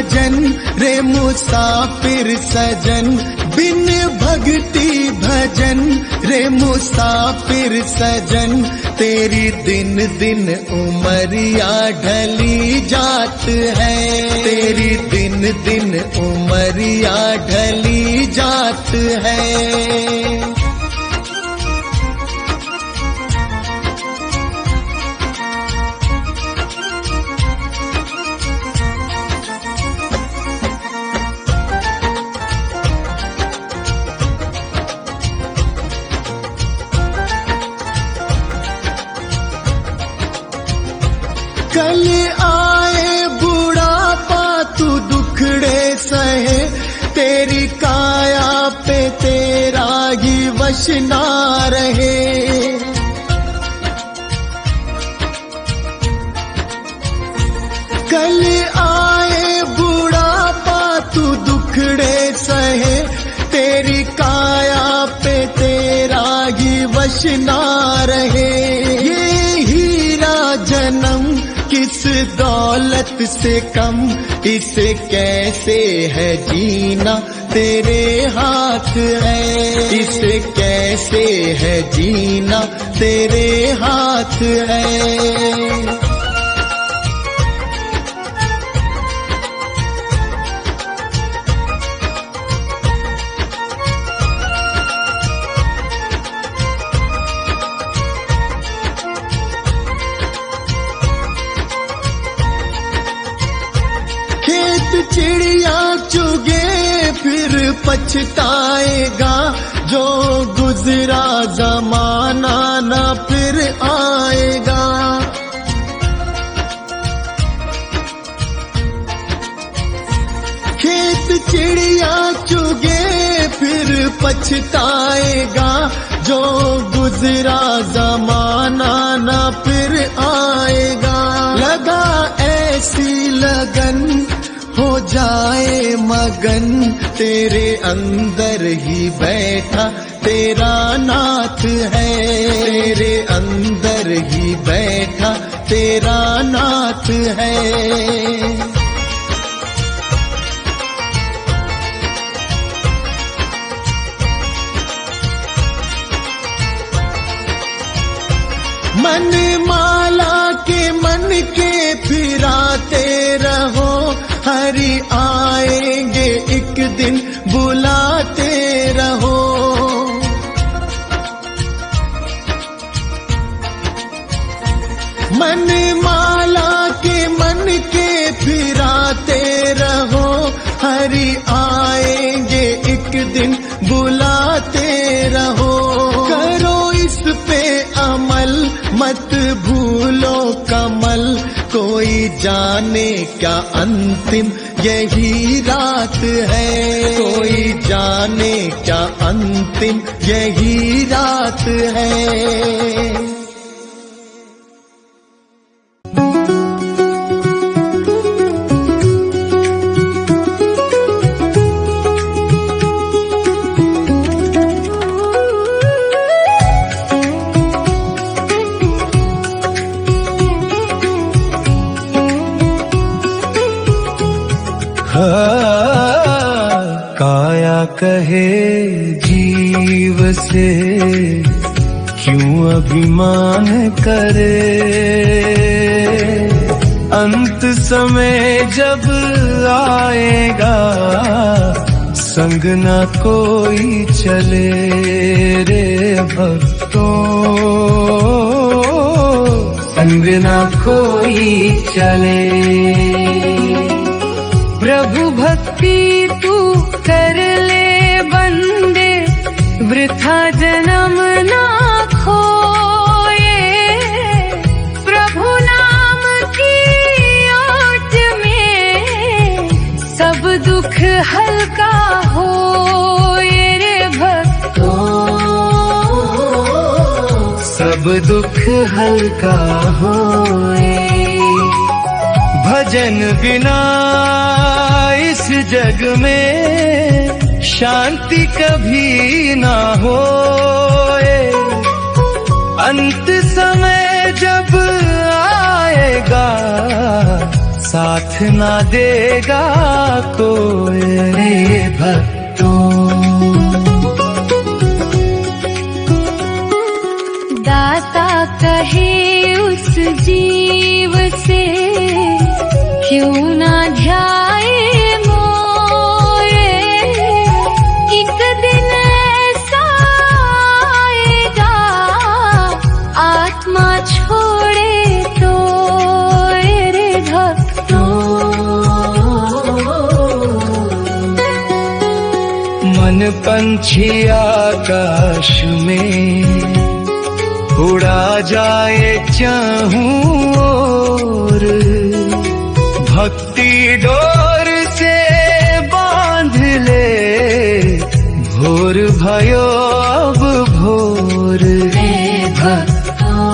भजन रे मुसाफिर सजन, बिन भक्ति भजन रे मुसाफिर सजन, तेरी दिन दिन उमरिया ढली जात है, तेरी दिन दिन उमरिया ढली जात है। कल आए बुढ़ापा तू दुखड़े सहे, तेरी काया पे तेरा ही वश ना रहे। कल आए बुढ़ापा तू दुखड़े सहे, तेरी काया पे तेरा ही वश ना रहे। ये हीरा जन्म किस दौलत से कम, इसे कैसे है जीना तेरे हाथ है, इसे कैसे है जीना तेरे हाथ है। चिड़िया चुगे फिर पछताएगा, जो गुजरा जमाना ना फिर आएगा। खेत चिड़िया चुगे फिर पछताएगा, जो गुजरा जमाना ना फिर आएगा। लगा ऐसी लगन हो जाए मगन, तेरे अंदर ही बैठा तेरा नाथ है, तेरे अंदर ही बैठा तेरा नाथ है। मन माला के मन के फिराते रहो, हरि आएंगे एक दिन बुलाते रहो। मन माला के मन के फिराते रहो, हरि आएंगे एक दिन बुलाते रहो। करो इस पे अमल मत भूलो कमल, कोई जाने क्या अंतिम यही रात है, कोई जाने क्या अंतिम यही रात है। काया कहे जीव से क्यों अभिमान करे, अंत समय जब आएगा संग न कोई चले रे भक्तों, संग न कोई चले। प्रभु भक्ति तू कर ले बंदे, वृथा जन्म ना खोए। प्रभु नाम की ओट में सब दुख हल्का होए रे भक्तों, सब दुख हल्का होए। भजन बिना इस जग में शांति कभी ना होए, अंत समय जब आएगा साथ ना देगा कोई। रे भक्तों, दाता कहे उस जीव से क्यों ना ध्याए मोए। एक दिन ऐसा आएगा आत्मा छोड़े तो रे भक्तों। मन पंछी आकाश में उड़ा जाए चाहूं और, भक्ति डोर से बांध ले भोर भयो अब भोर। रे भक्तों,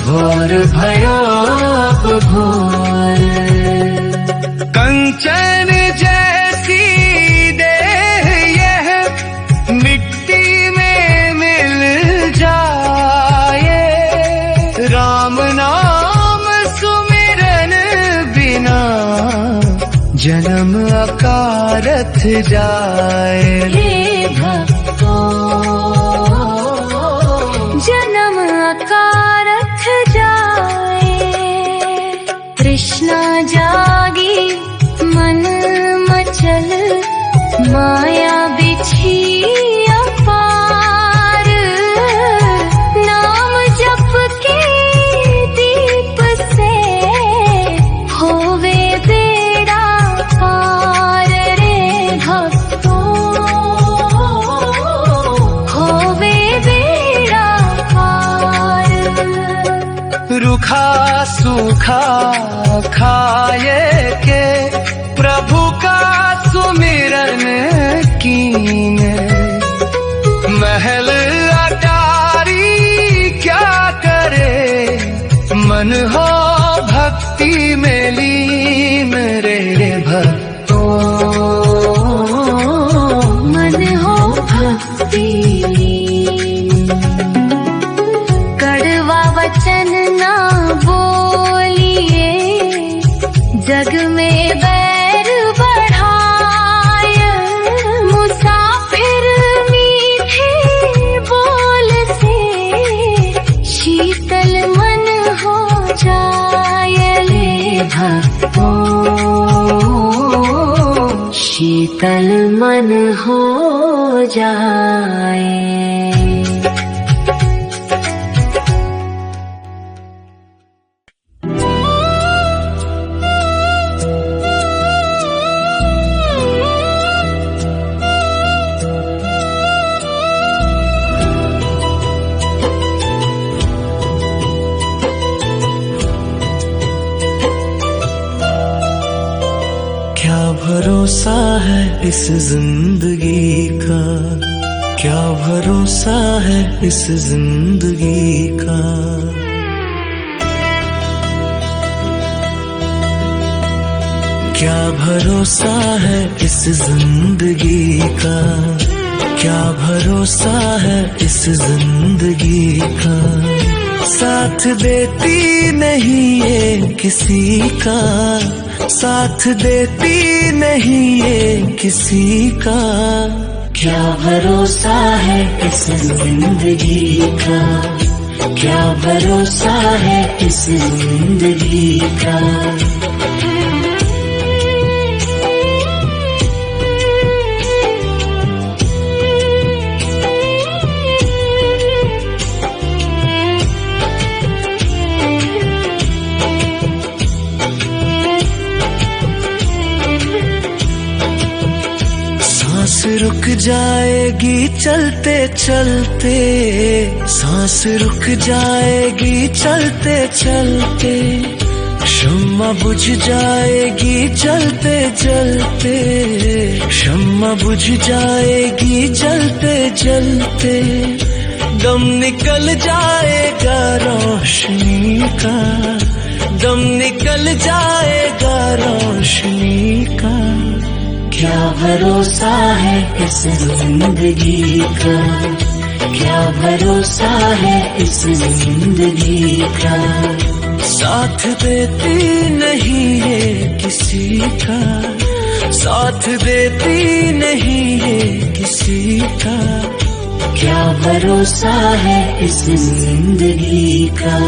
भोर भयो अब भोर। कंचन जैसी देह यह मिट्टी में मिल जाए। राम नाम सुमिरन बिना जन्म अकारथ जाए। हे भक्तों, जन्म अकारथ जाए। तृष्णा जागी मन मचल, माया बिछी अपार। नाम जप के दीप से होवे बेड़ा पार। रे भक्तों, होवे बेड़ा पार। रूखा सूखा खाए के प्रभु का सुमिरन कीन। महल अटारी क्या करे, मन हो भक्ति में लीन। रे भक्तों, मन हो भक्ति। कड़वा वचन ना बोलिए, जग में बैर बढ़ाए। मुसाफिर मीठे बोल से शीतल मन हो जाए। ले भक्तों, शीतल मन हो जाए। क्या भरोसा है इस जिंदगी का, क्या भरोसा है इस जिंदगी का। क्या भरोसा है इस जिंदगी का, क्या भरोसा है इस जिंदगी का। साथ देती नहीं ये किसी का, साथ देती नहीं ये किसी का। क्या भरोसा है इस जिंदगी का, क्या भरोसा है इस जिंदगी का। सांस रुक जाएगी चलते चलते, सांस रुक जाएगी चलते चलते। शम्मा बुझ जाएगी जलते जलते, शम्मा बुझ जाएगी जलते जलते। दम निकल जाएगा रोशनी का, दम निकल जाएगा रोशनी का। क्या भरोसा है इस जिंदगी का, क्या भरोसा है इस जिंदगी का। साथ देती नहीं है किसी का, साथ देती नहीं है किसी का। क्या भरोसा है इस जिंदगी का।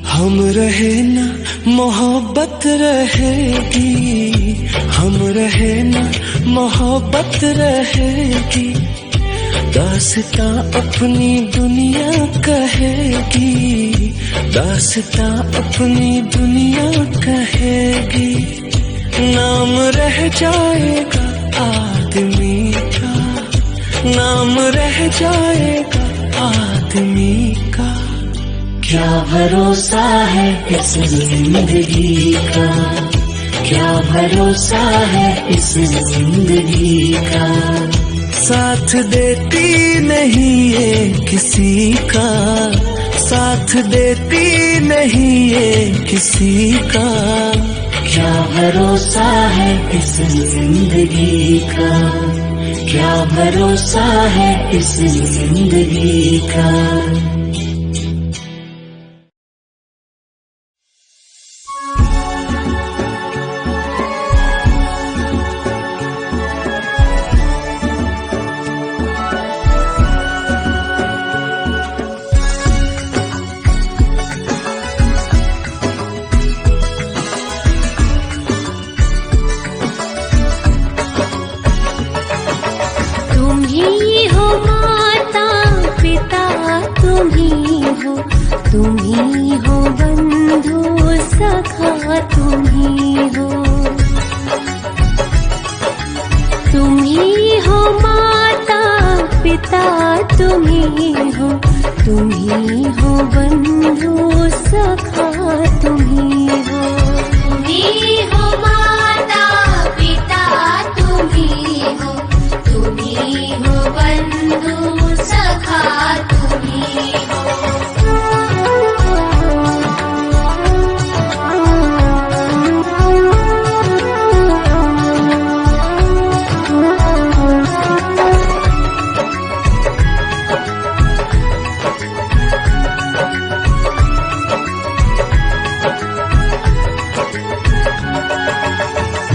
हम रहे ना मोहब्बत रहेगी, हम रहे ना मोहब्बत रहेगी। दास्तां अपनी दुनिया कहेगी, दास्तां अपनी दुनिया कहेगी। नाम रह जाएगा आदमी का, नाम रह जाएगा आदमी का। क्या भरोसा है इस जिंदगी का, क्या भरोसा है इस जिंदगी का। साथ देती नहीं है किसी का, साथ देती नहीं है किसी का। क्या भरोसा है इस जिंदगी का, क्या भरोसा है इस जिंदगी का। तुम्ही हो बंधु सखा, तुम्ही हो, तुम्ही हो माता पिता, तुम्ही हो, तुम्ही हो बंधु सखा, तुम्ही हो, तुम्ही हो माता पिता, तुम्ही हो, तुम्ही हो बंधु सखा, तुम्ही हो।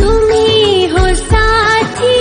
तुम्ही हो साथी,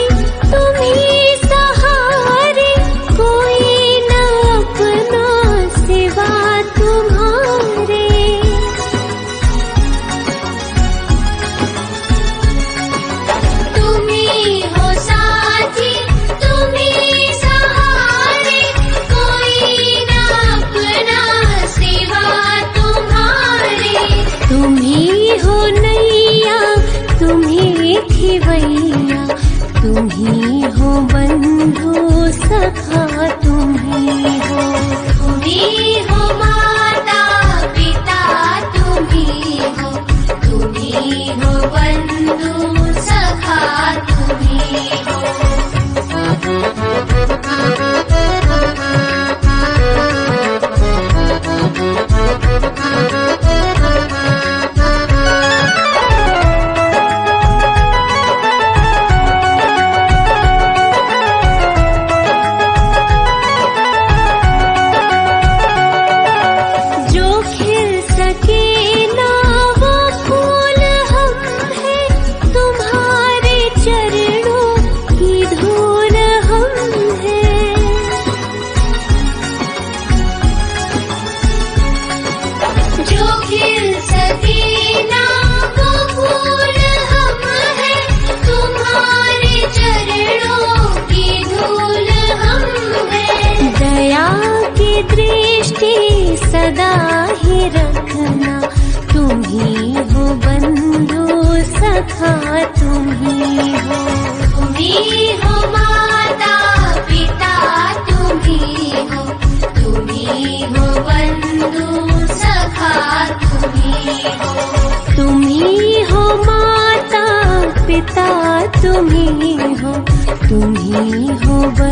तुम ही हो